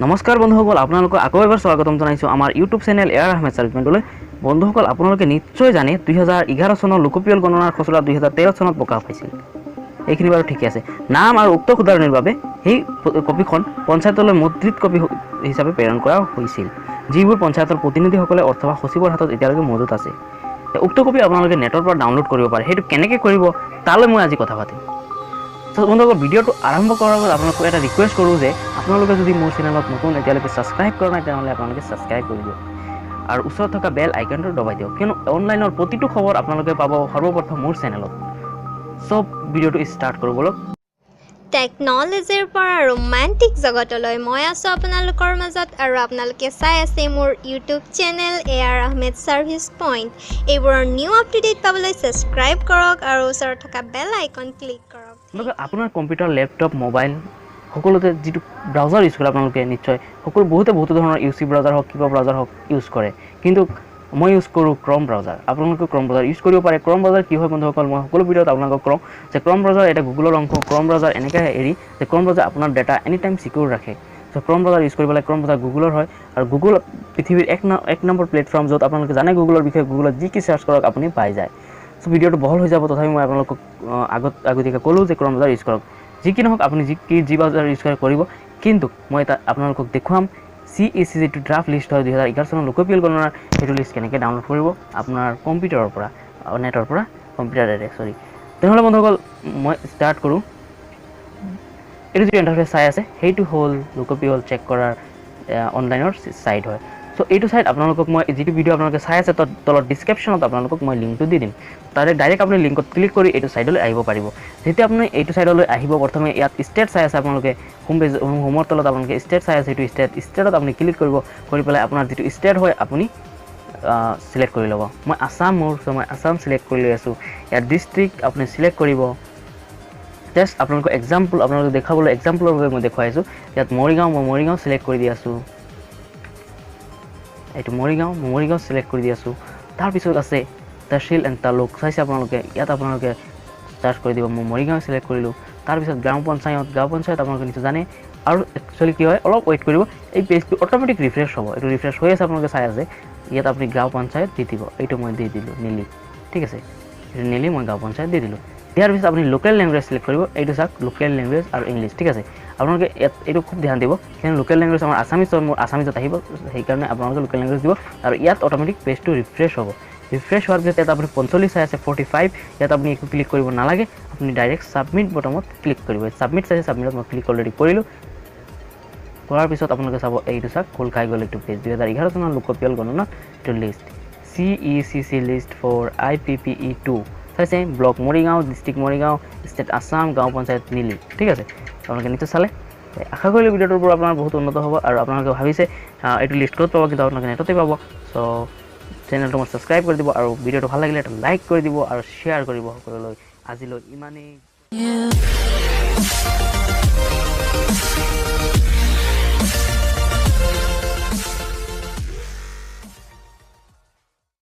নমস্কাৰ বন্ধুসকল, আপোনালোকক আকৌ এবাৰ স্বাগতম জনাইছোঁ আমাৰ ইউটিউব চেনেল এয়াৰ আহমেদ চাৰ্ভিচমেণ্টলৈ। বন্ধুসকল, আপোনালোকে নিশ্চয় জানে 2011 চনৰ লোকপিয়ল গণনাৰ খচৰা 2013 চনত প্ৰকাশ পাইছিল। এইখিনি বাৰু ঠিকে আছে। নাম আৰু উক্ত শুধাৰণিৰ বাবে সেই কপিখন পঞ্চায়তলৈ মুদ্ৰিত কপি হিচাপে প্ৰেৰণ কৰা হৈছিল, যিবোৰ পঞ্চায়তৰ প্ৰতিনিধিসকলে অথবা সচিবৰ হাতত এতিয়ালৈকে মজুত আছে। উক্ত কপি আপোনালোকে নেটৰ পৰা ডাউনলোড কৰিব পাৰে। সেইটো কেনেকৈ কৰিব তালৈ মই আজি কথা পাতিম। বন্ধুসকল, ভিডিঅ'টো আৰম্ভ কৰাৰ আগত আপোনালোকক এটা ৰিকুৱেষ্ট কৰোঁ যে আপোনালোকে যদি মোৰ চেনেলত নতুন এতিয়ালৈকে ছাবস্ক্ৰাইব কৰা নাই তেনেহ'লে আপোনালোকে ছাবস্ক্ৰাইব কৰি দিয়ক আৰু ওচৰত থকা বেল আইকনটো দবাই দিয়ক, কিয়নো অনলাইনৰ প্ৰতিটো খবৰ আপোনালোকে পাব সৰ্বপ্ৰথম মোৰ চেনেলত। চব ভিডিঅ'টো ষ্টাৰ্ট কৰোঁ বলক। টেকন'লজিৰ পৰা ৰোমান্টিক জগতলৈ মই আছোঁ আপোনালোকৰ মাজত, আৰু আপোনালোকে চাই আছে মোৰ YouTube channel air Ahmed service point. এইবোৰৰ নিউ আপ টু ডেট পাবলৈ ছাবস্ক্ৰাইব কৰক আৰু ওচৰত থকা বেল আইকন ক্লিক কৰক। আপোনাৰ কম্পিউটাৰ, লেপটপ, মোবাইল সকলোতে যিটো ব্ৰাউজাৰ ইউজ কৰে আপোনালোকে নিশ্চয় বহুতো ধৰণৰ UC ব্ৰাউজাৰ হওক, কিবা ব্ৰাউজাৰ হওক ইউজ কৰে, কিন্তু মই ইউজ কৰোঁ ক্ৰম ব্ৰাউজাৰ। আপোনালোকে ক্ৰম ব্ৰাউজাৰ ইউজ কৰিব পাৰে। ক্ৰম ব্ৰাউজাৰ কি হয় বন্ধুসকল, মই সকলো ভিডিঅ'ত আপোনালোকক কওঁ যে ক্ৰম ব্ৰাউজাৰ এটা গুগলৰ অংশ। ক্ৰম ব্ৰাউজাৰ এনেকৈ এৰি যে ক্ৰম ব্ৰাউজাৰ আপোনাৰ ডেটা এনি টাইম চিকিউৰ ৰাখে। চ' ক্ৰম ব্ৰাউজাৰ ইউজ কৰিব লাগে। ক্ৰম ব্ৰাউজাৰ গুগলৰ হয় আৰু গুগল পৃথিৱীৰ এক নম্বৰ প্লেটফৰ্ম, য'ত আপোনালোকে জানে গুগলৰ বিষয়ে, গুগলত যি কি চাৰ্চ কৰক আপুনি পাই যায়। চ' ভিডিঅ'টো বহল হৈ যাব, তথাপি মই আপোনালোকক আগতীয়াকৈ ক'লোঁ যে ক্ৰম ব্ৰাউজাৰ ইউজ কৰক। যি কি নহওক আপুনি যি ব্ৰাউজাৰ ইউজ কৰিব, কিন্তু মই তাত আপোনালোকক দেখুৱাম CEC যিটো ড্ৰাফ্ট লিষ্ট হয় 2011 চনৰ লোকপিয়ল গণনাৰ, সেইটো লিষ্ট কেনেকৈ ডাউনলোড কৰিব আপোনাৰ কম্পিউটাৰৰ পৰা, নেটৰ পৰা, কম্পিউটাৰ তেনেহ'লে বন্ধুসকল মই ষ্টাৰ্ট কৰোঁ। এইটো যিটো ইণ্টাৰফেচ চাই আছে সেইটো হ'ল লোকপিয়ল চেক কৰাৰ অনলাইনৰ ছাইট হয়। চ' এইটো ছাইট আপোনালোকক মই যিটো ভিডিঅ' আপোনালোকে চাই আছে তাত তলত ডিছক্ৰিপশ্যনত আপোনালোকক মই লিংকটো দি দিম। তাৰে ডাইৰেক্ট আপুনি লিংকত ক্লিক কৰি এইটো ছাইডলৈ আহিব পাৰিব। যেতিয়া আপুনি এইটো ছাইডলৈ আহিব, প্ৰথমে ইয়াত ষ্টেট চাই আছে আপোনালোকে, হোমৰ তলত আপোনালোকে ষ্টেট চাই আছে, সেইটো ষ্টেটত আপুনি ক্লিক কৰি পেলাই আপোনাৰ যিটো ষ্টেট হয় আপুনি চিলেক্ট কৰি ল'ব। মই আছাম মই আছাম চিলেক্ট কৰি লৈ আছোঁ। ইয়াত ডিষ্ট্ৰিক্ট আপুনি চিলেক্ট কৰিব। জাষ্ট আপোনালোকক আপোনালোকে দেখাবলৈ এক্সাম্পলৰ বাবে মই দেখুৱাই আছোঁ। ইয়াত মই মৰিগাঁও চিলেক্ট কৰি দি আছোঁ। এইটো মৰিগাঁও চিলেক্ট কৰি দি আছোঁ। তাৰপিছত আছে তহচিল এণ্ড তালুক, চাইছে আপোনালোকে, ইয়াত আপোনালোকে চাৰ্চ কৰি দিব। মই মৰিগাঁও চিলেক্ট কৰিলোঁ। তাৰপিছত গাঁও পঞ্চায়ত আপোনালোকে নিশ্চয় জানে। আৰু একচুৱেলি কি হয়, অলপ ৱেইট কৰিব, এই পেজটো অট'মেটিক ৰিফ্ৰেছ হ'ব। এইটো ৰিফ্ৰেছ হৈ আছে, আপোনালোকে চাই আছে। ইয়াত আপুনি গাঁও পঞ্চায়ত দি দিব। এইটো মই দি দিলোঁ নেলি, ঠিক আছে। এইটো নেলি মই গাঁও পঞ্চায়ত দি দিলোঁ। দিয়াৰ পিছত আপুনি লোকেল লেংগুৱেজ চিলেক্ট কৰিব। এইটো চাওক, লোকেল লেংগুৱেজ আৰু ইংলিছ, ঠিক আছে। আপোনালোকে ইয়াত এইটো খুব ধ্যান দিব, কিয়নো লোকেল লেংগুৱেজ আমাৰ মোৰ আছামিজত আহিব, সেইকাৰণে আপোনালোকে লোকেল লেংগুৱেজ দিব। আৰু ইয়াত অট'মেটিক পেজটো ৰিফ্ৰেছ হ'ব। ৰিফ্ৰেছ হোৱাৰ পিছত ইয়াত আপুনি 45 চাই আছে, 45, ইয়াত আপুনি একো ক্লিক কৰিব নালাগে, আপুনি ডাইৰেক্ট ছাবমিট বটমত ক্লিক কৰিব। ছাবমিট চাইছে, ছাবমিটত মই ক্লিক অলৰেডি কৰিলোঁ। কৰাৰ পিছত আপোনালোকে চাব, এইটো চাওক খোল খাই গ'ল এইটো পেজ। 2011 চনৰ লোকপিয়ল গণনা এইটো list, CECC list for IPPE2 চাইছে। Block Morigaon, district Morigaon, state Assam, গাঁও পঞ্চায়ত নিলি, ঠিক আছে। আপোনালোকে নিশ্চয় চালে। আশা কৰিলোঁ ভিডিঅ'টোৰ পৰা আপোনাৰ বহুত উন্নত হ'ব আৰু আপোনালোকে ভাবিছে এইটো লিষ্ট ক'ত পাব, কিন্তু আপোনালোকে নেটতে পাব। চ' চেনেলটো মই ছাবস্ক্ৰাইব কৰি দিব আৰু ভিডিঅ'টো ভাল লাগিলে এটা লাইক কৰি দিব আৰু শ্বেয়াৰ কৰিব সকলোলৈ। আজিলৈ ইমানেই।